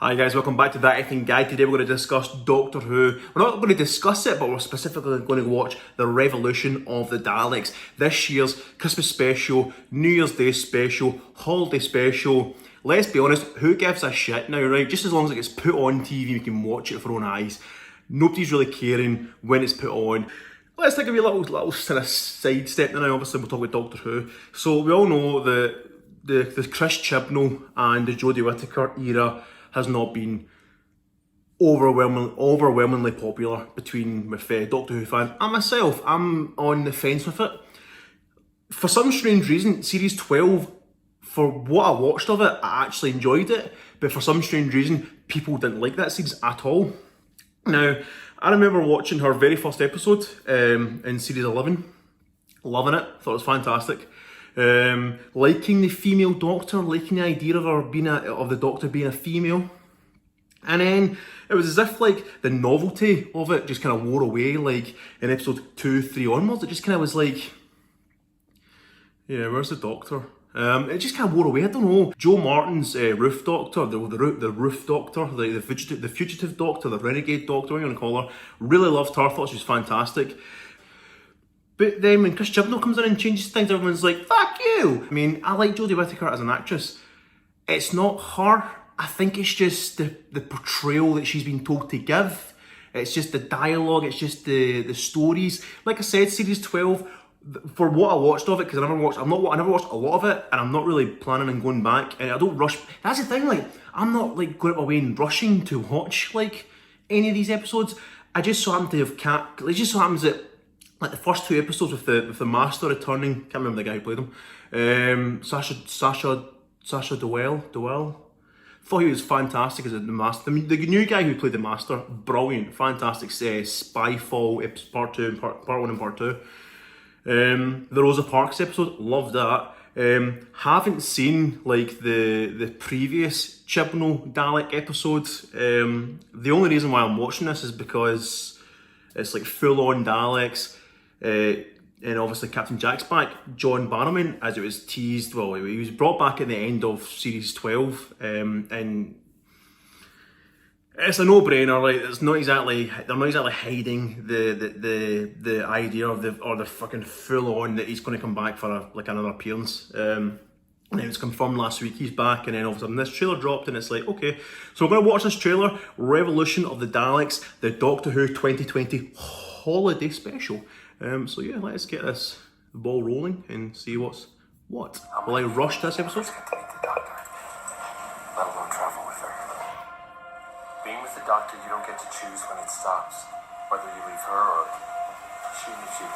Hi guys, welcome back to That Effing Guy. Today we're going to discuss Doctor Who. We're not going to discuss it, but we're specifically going to watch The Revolution of the Daleks. This year's Christmas special, New Year's Day special, holiday special. Let's be honest, who gives a shit now, right? Just as long as it gets put on TV, we can watch it with our own eyes. Nobody's really caring when it's put on. Let's take a wee little kind of sidestep now. Obviously we'll talk about Doctor Who. So we all know that the Chris Chibnall and the Jodie Whittaker era has not been overwhelmingly popular with Doctor Who fans and myself. I'm on the fence with it. For some strange reason, Series 12, for what I watched of it, I actually enjoyed it. But for some strange reason, people didn't like that series at all. Now, I remember watching her very first episode in Series 11. Loving it, thought it was fantastic. Liking the female Doctor, liking the idea of the Doctor being a female, and then it was as if like the novelty of it just kind of wore away. Like in episode 2, 3 onwards, it just kind of was like, yeah, where's the Doctor? It just kind of wore away. I don't know. Joe Martin's Roof Doctor, the Roof Doctor, the fugitive Doctor, the renegade Doctor, what you want to call her. Really loved her. Thought she was fantastic. But then when Chris Chibnall comes in and changes things, everyone's like, fuck you! I mean, I like Jodie Whittaker as an actress. It's not her. I think it's just the portrayal that she's been told to give. It's just the dialogue, it's just the stories. Like I said, Series 12, for what I watched of it, because I never watched a lot of it, and I'm not really planning on going back, and I don't rush. That's the thing, like, I'm not like going out my way and rushing to watch like any of these episodes. I just so happen to have it just so happens that like the first 2 episodes with the Master returning, can't remember the guy who played him, Sasha Dowell. Thought he was fantastic as the Master. The new guy who played the Master, brilliant, fantastic. Spyfall, part 1 and part 2. The Rosa Parks episode, loved that. Haven't seen like the previous Chibnall Dalek episodes. The only reason why I'm watching this is because it's like full on Daleks. And obviously Captain Jack's back. John Barrowman, as it was teased, well, he was brought back at the end of Series 12, and it's a no-brainer. Like, they're not exactly hiding the idea of the fucking full-on that he's going to come back for another appearance. And it was confirmed last week he's back, and then all of a sudden this trailer dropped, and it's like, okay, so we're going to watch this trailer, Revolution of the Daleks, the Doctor Who 2020 holiday special. So yeah, let's get this ball rolling and see what's what. Will I rush this episode? Let alone travel with her. Being with the Doctor, you don't get to choose when it stops, whether you leave her or she leaves you.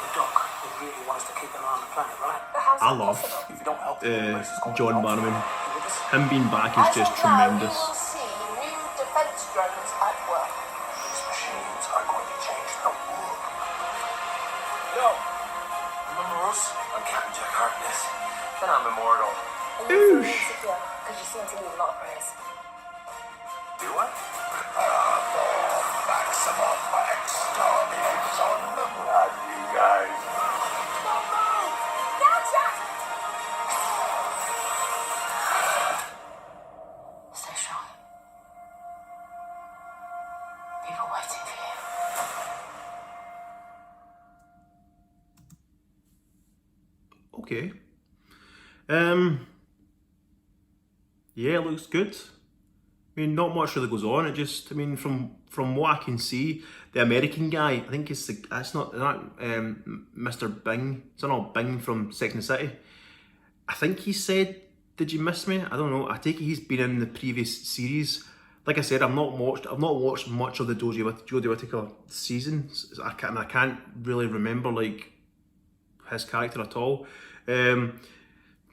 The Doc would really want us to keep them on the planet, right? I love If you don't help John Barrowman. Him being back is just tremendous. You will see new defense drones at work. These machines are going to change the world. Yo, remember us? I'm Captain Jack Harkness. Then I'm immortal. And you feel insecure because you seem to need a lot of praise. Do I? Maximum extermination. Not you guys. Stay strong. People waiting for you. Okay. Yeah, it looks good. I mean, not much really goes on. It just, I mean, from what I can see, the American guy, I think it's not Mr. Bing. It's not Bing from Sex and the City. I think he said, "Did you miss me?" I don't know. I take it he's been in the previous series. Like I said, I've not watched much of the Jodie Whittaker season. I can't really remember like his character at all.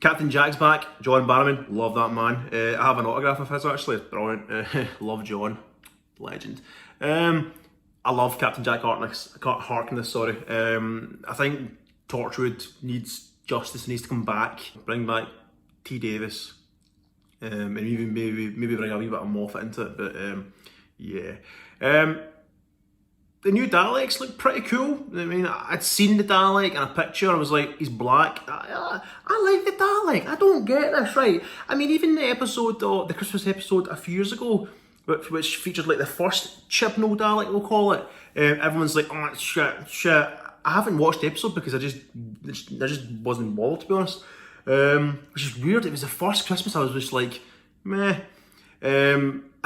Captain Jack's back. John Barrowman, love that man. I have an autograph of his actually. Brilliant. Love John, legend. I love Captain Jack Harkness. Sorry. I think Torchwood needs justice. Needs to come back. Bring back T. Davis. And even maybe bring a wee bit of Moffat into it. But yeah. the new Daleks look pretty cool. I mean, I'd seen the Dalek in a picture. I was like, he's black. I like the Dalek. I don't get this, right? I mean, even the episode, the Christmas episode a few years ago, which featured like the first Chibnall Dalek, we'll call it. Everyone's like, oh, shit. I haven't watched the episode because I just wasn't bothered, to be honest. Which is weird. It was the first Christmas I was just like, meh.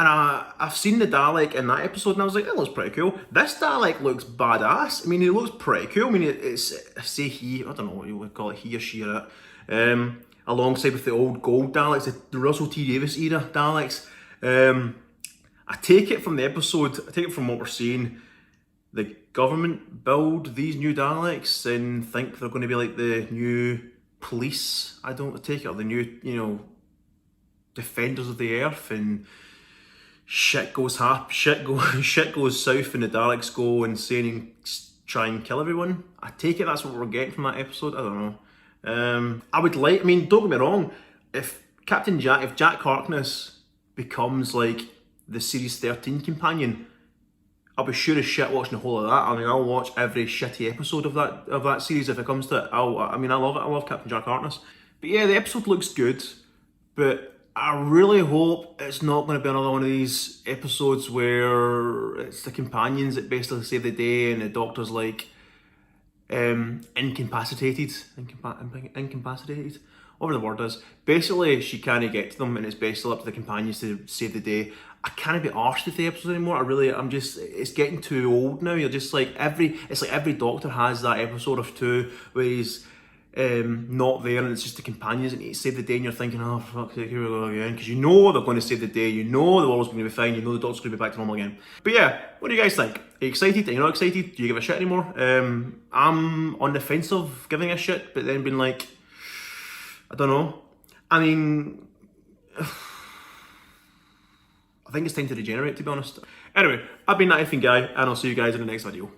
And I've seen the Dalek in that episode and I was like, that looks pretty cool. This Dalek looks badass. I mean, he looks pretty cool. I mean, it's say he, I don't know what you would call it, he or she or it. Alongside with the old gold Daleks, the Russell T Davies era Daleks. I take it from the episode, I take it from what we're seeing, the government build these new Daleks and think they're going to be like the new police, I don't take it, or the new, you know, defenders of the earth, and shit goes south and the Daleks go insane and try and kill everyone. I take it that's what we're getting from that episode. I don't know. I would like, I mean, don't get me wrong, if Jack Harkness becomes like the series 13 companion, I'll be sure as shit watching the whole of that. I mean, I'll watch every shitty episode of that series if it comes to it. I love it. I love Captain Jack Harkness. But yeah, the episode looks good, but I really hope it's not going to be another one of these episodes where it's the companions that basically save the day and the Doctor's like incapacitated, whatever the word is. Basically, she can't get to them and it's basically up to the companions to save the day. I can't be arsed with the episode anymore. It's getting too old now. You're just like, every Doctor has that episode of two where he's not there and it's just the companions that need to save the day and you're thinking, oh fuck, here we go again, because you know they're going to save the day, you know the world's going to be fine, you know the Doctor's going to be back to normal again. But yeah, what do you guys think? Are you excited? Are you not excited? Do you give a shit anymore? I'm on the fence of giving a shit, but then being like, I don't know. I mean, I think it's time to regenerate, to be honest. Anyway, I've been that effing guy and I'll see you guys in the next video.